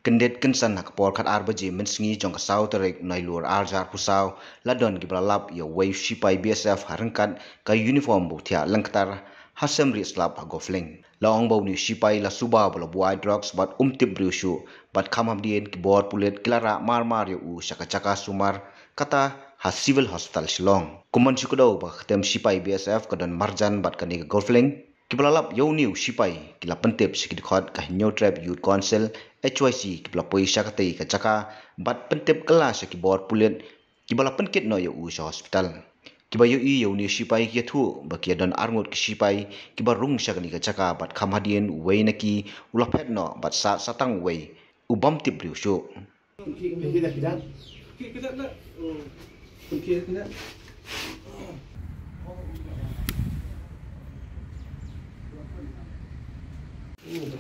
Kendet kensan nak por kat arbaji mensengi jong kasau terek nailur arjar pusau ladon gibralap ya wave shipai BSF harengkat ka uniform butia lengktar hasem ri slap gofling laong bau ni shipai la suba bala buai drugs bat umtip briushu bat khamam dien ki bor pulet kilara mar ya u chaka sumar kata ha civil hospital Shillong kuman chikudo ba khatem shipai BSF kadon marjan bat kani gofling Kibalalap yauniu shipai kila pentep sikit khot ka new trap youth council HYC kibla poi syakati ka chaka bat pentep kelas ki bor pulet kibala penkit no ya u hospital kiba yauni shipai ki thu ba ki don arngut ki shipai kiba rung syakani ka chaka bat khamhadien wei naki ulapet no bat satang wei ubam tip riu shu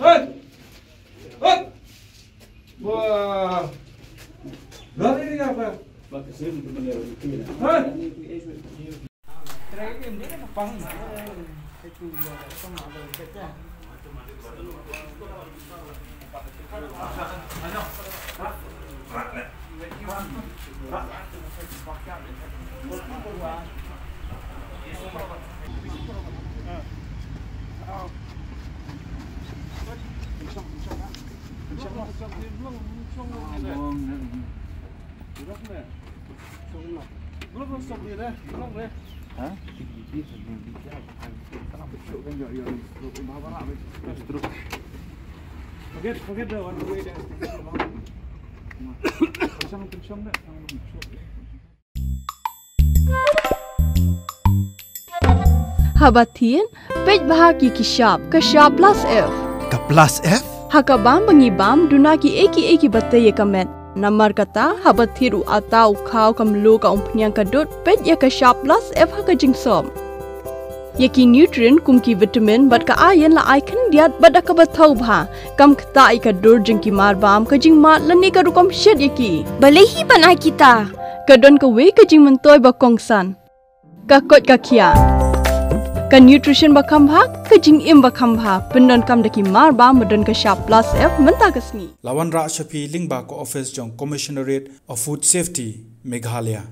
Hei! Hei! Wah! Lari ni apa? Bagus sih untuk benda itu. Hei! Terakhir ni kan apa? Itu sama ada kerja. Forget the one way that. Habatin, pej bahagi kishap, kashap plus F. Ka plus F? Hakabam bangibam dunaki eki bataya kamet. Namar kata habathiru atau kau kamlu ka umpnyang kadut pej ya kashap plus F haka jingsom. Yaki nutrient kumki vitamin bat ka ayan la icon diat bada ka bathau bha kam kta ika dur jingki marbam ka jingmat lani ka rukom shed yaki balehi banai kita kadon ka we ka jing mentoy ba kongsan ka kot ka kia ka nutrition ba khambha ka jing im ba khambha pendon kam daki marbam badon ka sharp plus F menta kasni Lawan Ra Shafi Lingba ko office jong commissionerate of food safety Meghalaya